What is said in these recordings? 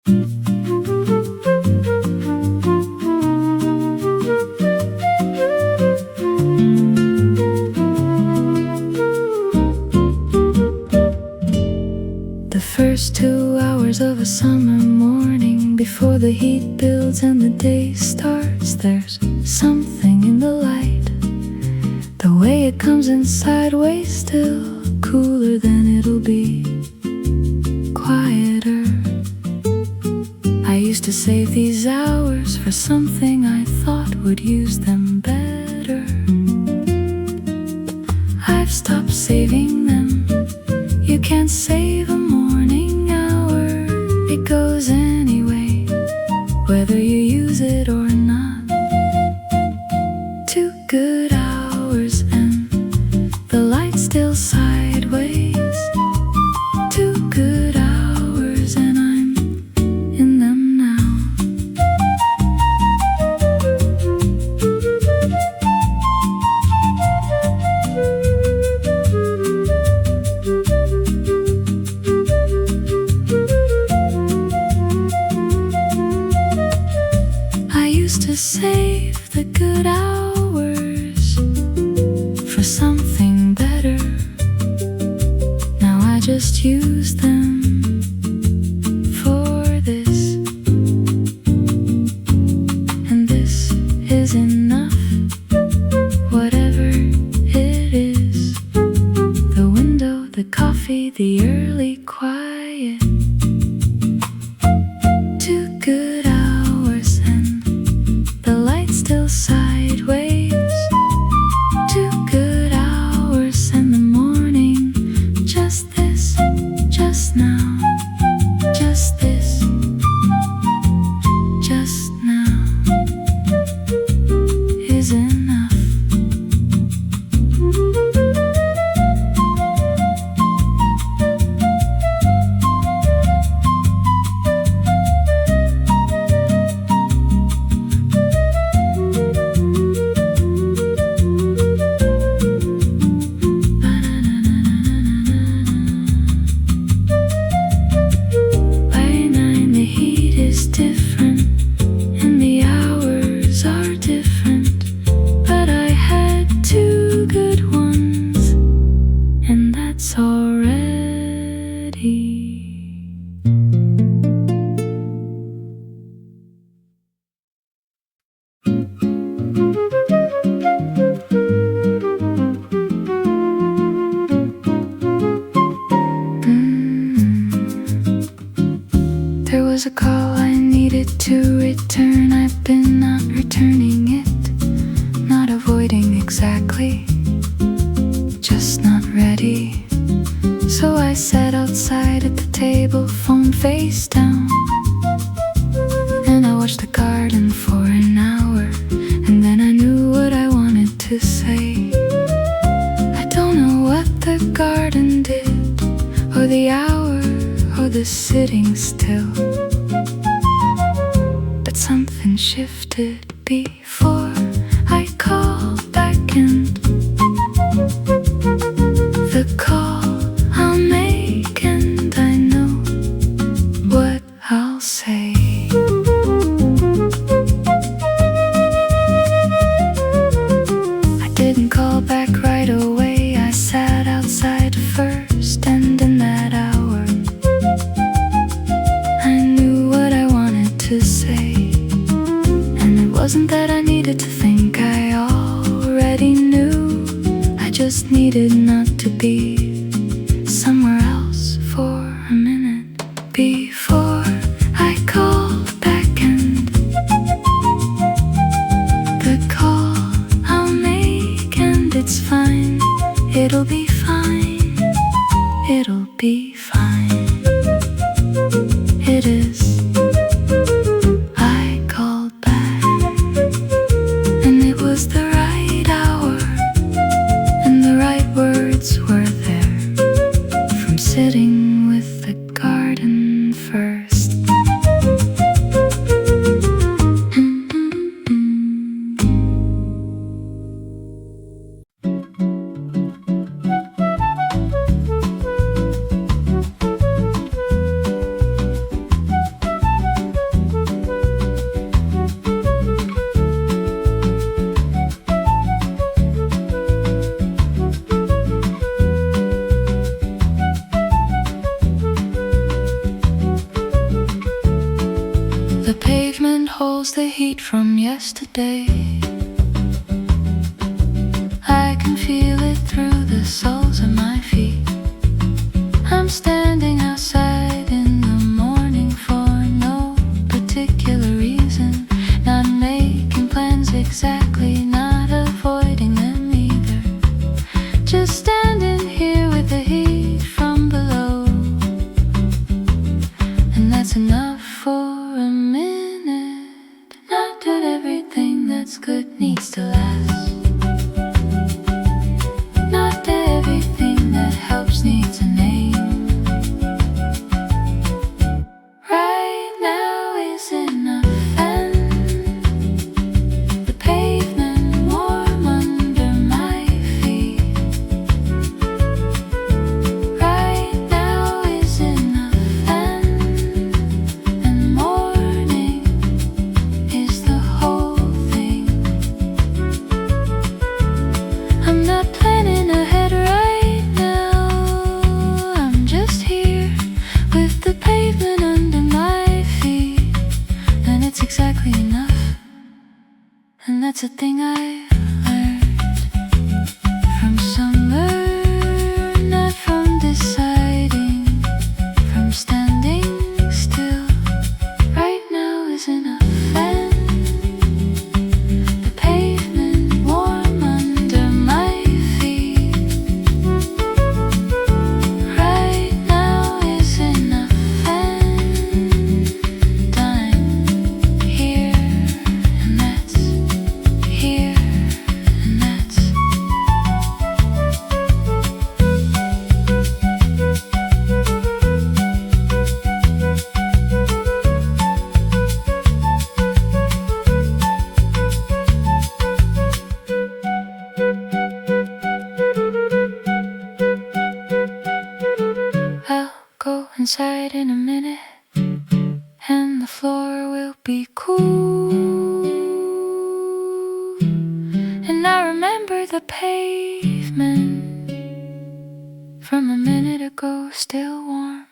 The first 2 hours of a summer morning, before the heat builds and the day starts, there's something in the light. The way it comes in sideways, still cooler than it'll be, quieter. I used to save these hours for something I thought would use them better. I've stopped saving them. You can't save a morning hour. It goes anyway, whether you use it or not. 2 good hours and the light's still sideways. 2 good hours and I'm in them now. I used to save the good hours for something better. Now I just use them for this, and this is enough, whatever it is. The window, the coffee, the early quiet. 2 good hours and the light's still sideways. 2 good hours and the morning. Just this, just now. Just this, just now is enough. By 9 the heat is different and the hours are different, but I had 2 good ones, and that's already. There was a call I needed to return. I've been not returning it, not avoiding exactly, just not ready. So I sat outside at the table, phone face down, and I watched the garden for an hour, and then I knew what I wanted to say. I don't know what the garden did, or the hour, or the sitting still, but something shifted before I called back, and the call I'll make, and I know what I'll say. I didn't call back right away. I sat outside first, and in that hour I knew what I wanted to say. And it wasn't that I needed to think, I already knew. I just needed not to be somewhere else for a minute before I called back, and the call I'll make, and it's fine, it'll be fine, it'll be fine. It is. I called back, and it was the right hour, and the right words were there. The pavement holds the heat from yesterday. I can feel it through the soles of my feet. I'm standing outside in the morning for no particular reason. Not making plans exactly, not avoiding them either. Just standing here with the heat from below. And that's enough for a minute. Not that everything that's good needs to last. Not that everything that helps needs a name. Right now is enough, and the pavement warm under my feet. Right now is enough, and morning is the whole thing. I'm not planning ahead right now. I'm just here with the pavement under my feet. And it's exactly enough. And that's a thing I learned from summer, not from deciding, from standing still. Right now is enough, and the pavement warm under my feet. Right now is enough, and I'm here, and that's here, and that's. I'll go inside in a minute, and the floor will be cool. And I remember the pavement from a minute ago, still warm.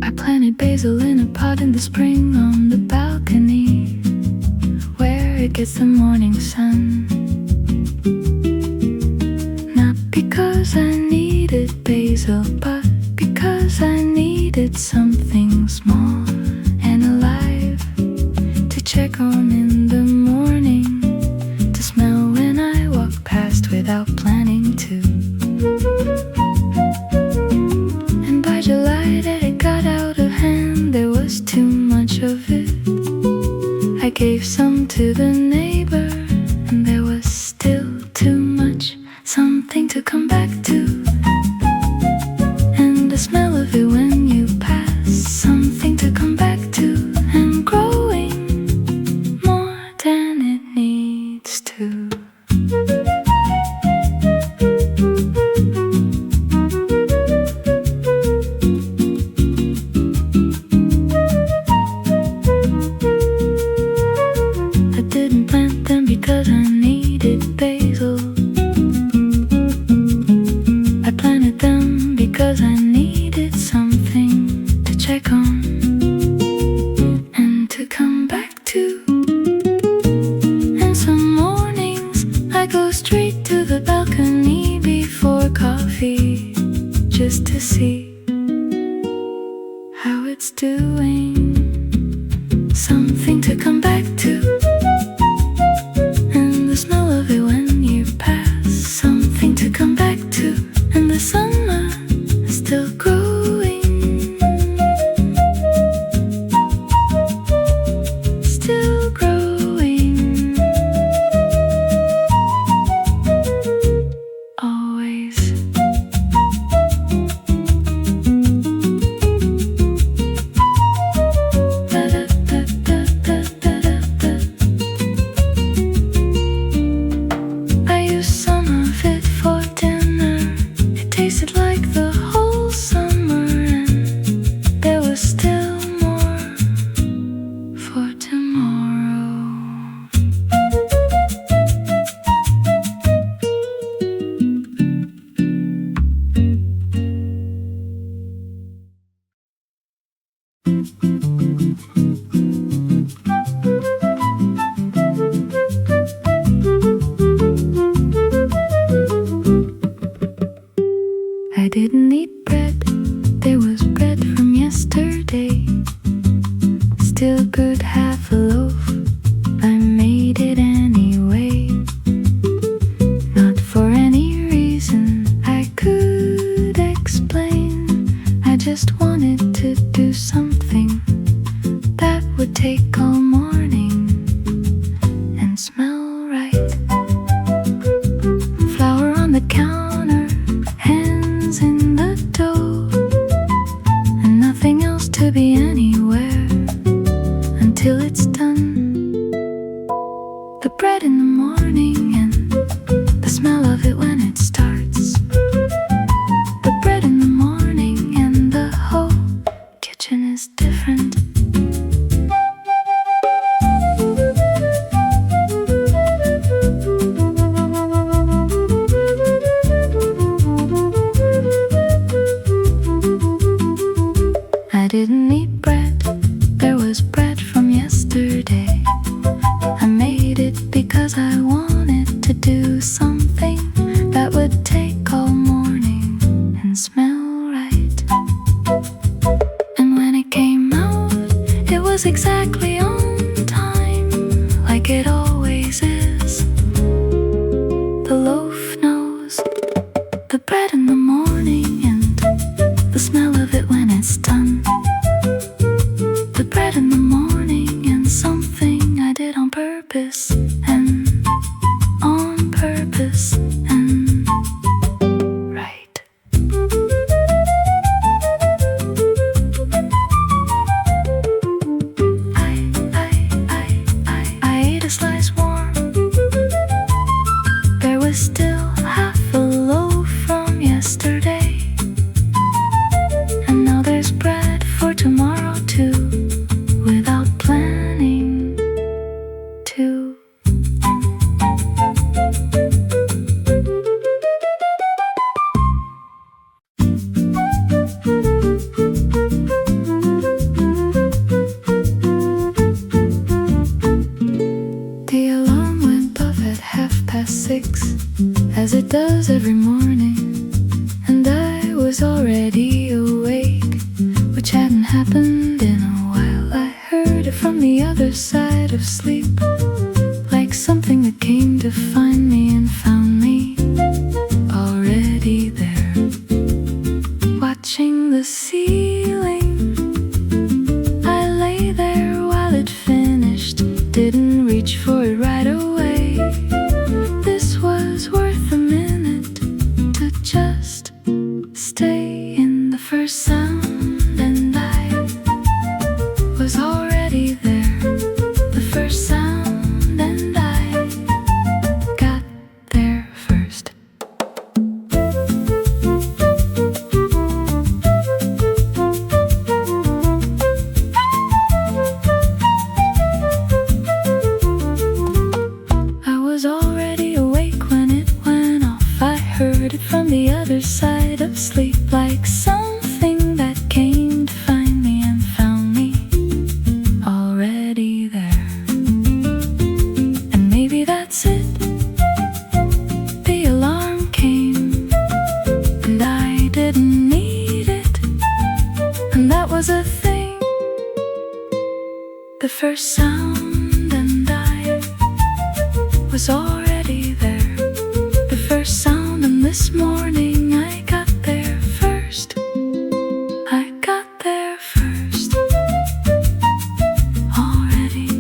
I planted basil in a pot in the spring on the balcony, where it gets the morning sun. Not because I needed basil, but because I needed something small and alive to check on in the morning, to smell when I walk past without planning to. And by July that it got out of hand, there was too much of it. I gave some to the neighbor, and there was still too much, something to come back to. And the smell of it when you pass, something to come back to, and growing more than it needs to. I didn't plant them because I needed basil. I planted them because I needed something to check on and to come back to. And some mornings I go straight to the balcony before coffee, just to see how it's doing. Something to come back to. And the smell of it when you pass, something to come back to. And the summer is still growing, still growing. Always. I didn't eat bread, there was bread from yesterday. Still could have a loaf, I made it anyway. Not for any reason I could explain. I just wanted to do something that would take all morning and smell right. Flour on the counter, hands in the dough, and nothing else to be anywhere until it's done. The bread in the morning and the smell of it when it starts. The bread in the morning and the whole kitchen is different. I didn't eat bread, there was bread from yesterday. I made it because I wanted to do something that would take all morning and smell right. And when it came out, it was exactly on time, like it always is. The loaf knows the bread in the morning and the smell of it when it's done. The bread in the morning and something I did on purpose and on purpose and right. I ate a slice warm. There was still half a loaf from yesterday, and now there's bread for tomorrow too, without planning to. The alarm went off at 6:30, as it does every morning, and I was already awake, which hadn't happened in a while. I heard it from the other side of sleep, like something that came to find me and found me already there, watching the ceiling. I lay there while it finished, didn't reach for it right away. This was worth a minute to just stay in the first sound, and I was already there. The first sound, and I got there first. I was already awake when it went off. I heard it from the other side of sleep, like something that came to find me and found me already there. And maybe that's it. The alarm came, and I didn't need it, and that was a thing. The first sound, and I was already there. The first sound, and this morning I got there first. I got there first already.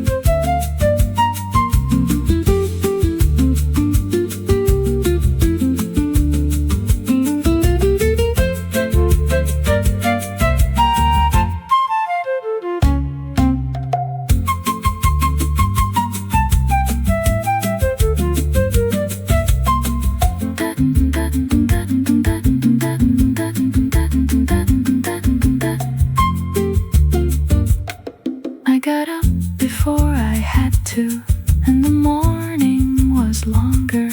I got up before I had to, and the morning was longer,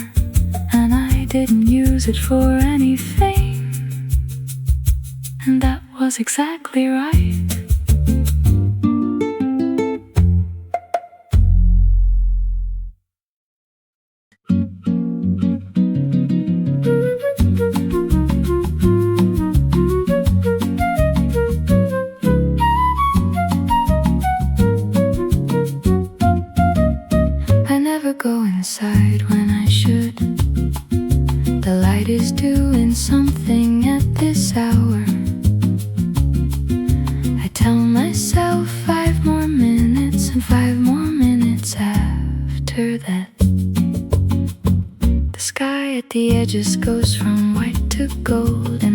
and I didn't use it for anything, and that was exactly right.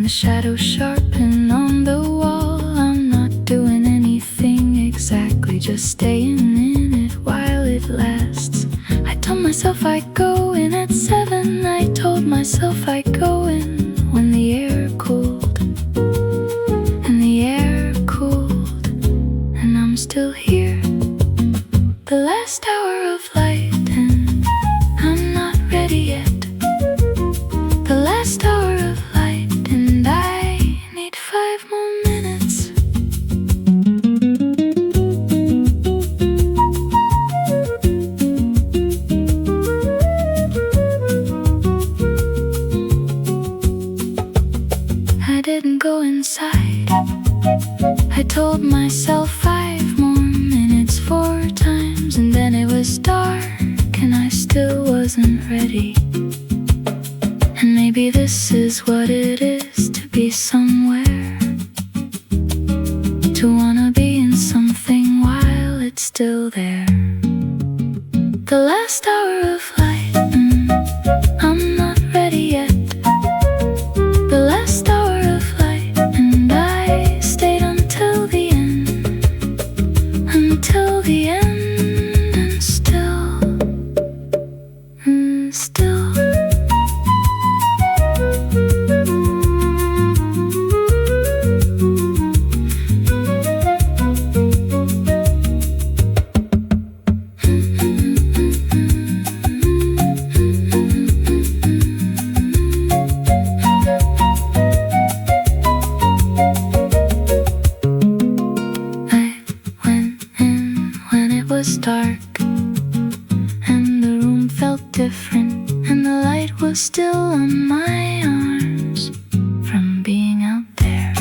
the shadows sharpen on the wall. I'm not doing anything exactly, just staying in it while it lasts. I told myself I'd go in at 7. I told myself I'd go in when the air cooled. And the air cooled, and I'm still here. The last hour of light, and I'm not ready yet. The last hour of light, and I need 5 more minutes. I didn't go inside. I told myself 5 more minutes 4 times, and then it was dark and I still wasn't ready. And maybe this is what it is to be somewhere, to wanna be in something while it's still there. The last hour of light, I'm not ready yet. The last hour of light, and I stayed until the end. Until the end, and still, and still. Was dark, and the room felt different, and the light was still on my arms from being out there.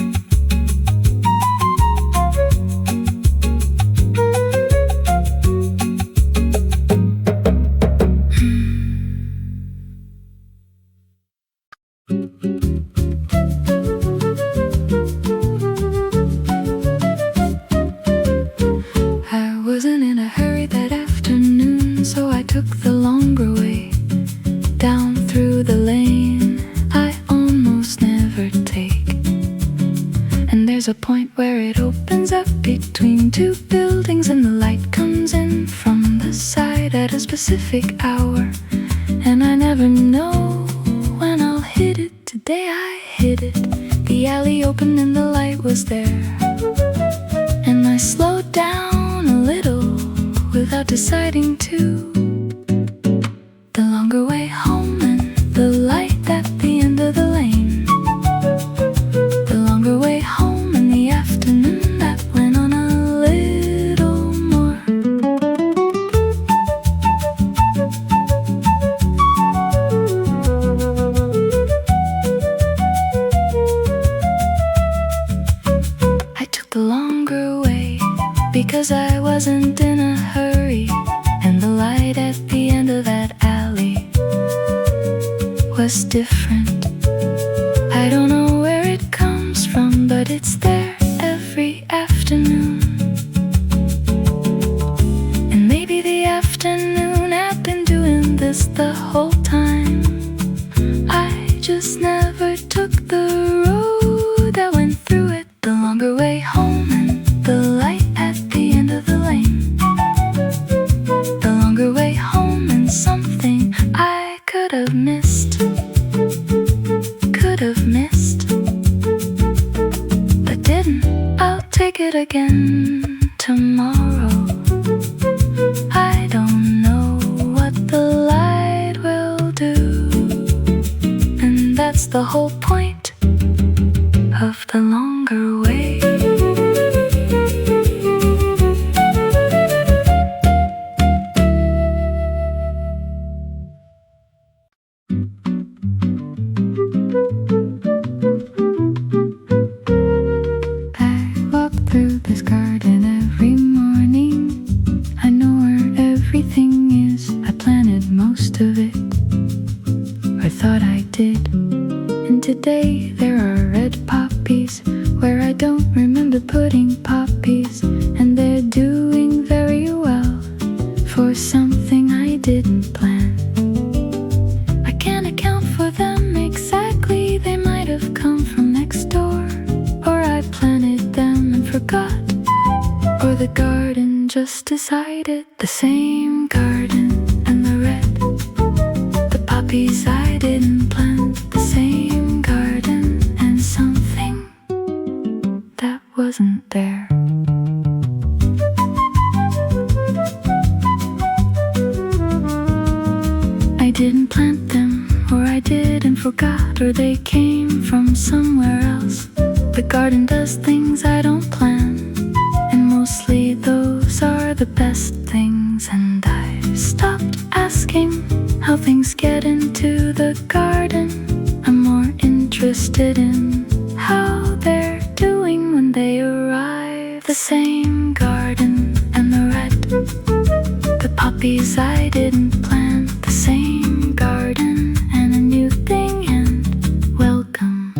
I wasn't in a hurry that afternoon, so I took the longer way down through the lane I almost never take. And there's a point where it opens up between 2 buildings, and the light comes in from the side at a specific hour. And I never know when I'll hit it. Today I hit it. The alley opened and the light was there, and I slowed down a little without deciding to. The longer way home and the light at the end of the lane. The longer way home in the afternoon that went on a little more. I took the longer way because I wasn't in a hurry, and the light at the end of that alley was different. I don't know where it comes from, but it's there every afternoon. And maybe the afternoon had been doing this the whole time. I just never took the road that went through it. The longer way home and the light at the end of the lane. The longer way home and something I could have missed. Could have missed, but didn't. I'll take it again tomorrow. I don't know what the light will do, and that's the whole point of the longer way. Through this garden every morning. I know where everything is. I planted most of it, or thought I did. And today there are red poppies where I don't remember putting poppies, and they're doing very well for something I didn't plan. I can't account for them exactly. They might have come from next forgot, or the garden just decided. The same garden and the red, the poppies I didn't plant. The same garden and something that wasn't there. I didn't plant them, or I did and forgot, or they came from somewhere else. The garden does things I don't plan, and mostly those are the best things. And I've stopped asking how things get into the garden. I'm more interested in how they're doing when they arrive. The same garden and the red, the poppies I didn't plant. The same garden and a new thing, and welcome,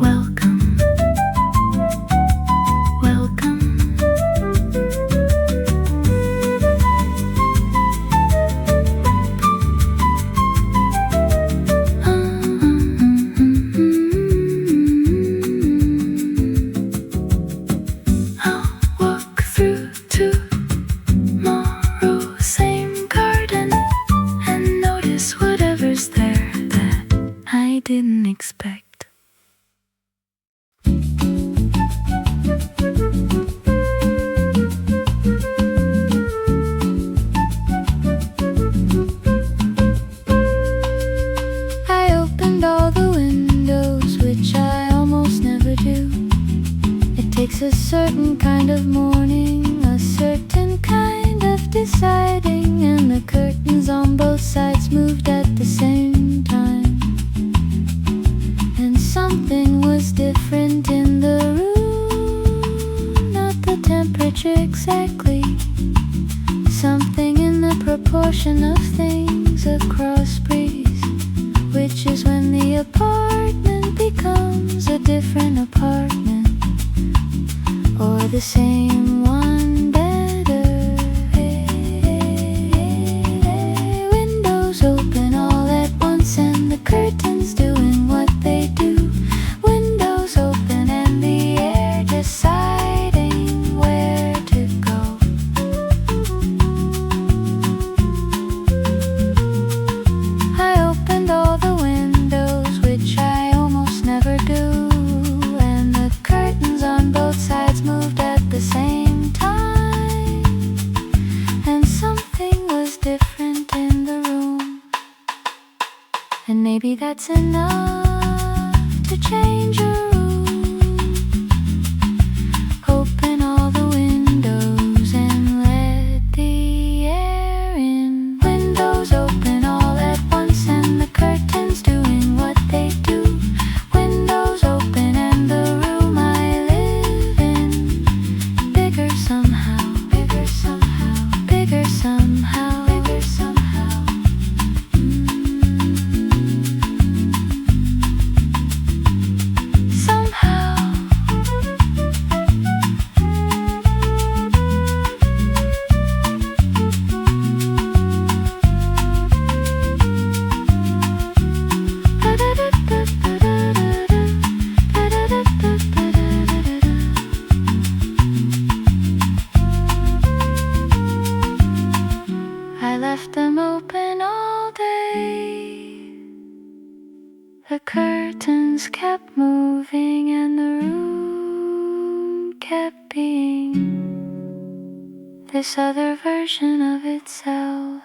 welcome, welcome. I'll walk through tomorrow, same garden, and notice whatever's there that I didn't expect. I opened all the windows, which I almost never do. It takes a certain kind of morning, a certain kind of deciding, and the curtains on both sides moved at the same time. And something was different in the room, not the temperature exactly, something in the proportion of things, a cross breeze, which is when the apartment becomes a different apartment, or the same one better. Windows open all at once, and the curtains doing what they do. Windows open and the air deciding where to go. I opened all the windows, which I almost never do, and the curtains on both sides moved at the same time, and something was different in the room. And maybe that's enough to change a room. Open all the windows and let the air in. Windows open all at once, and the curtains doing what they do. Windows open and the room I live in, bigger somehow, bigger somehow, bigger somehow, bigger somehow. Somehow. I left them open all day. The curtains kept moving and the room kept being this other version of itself.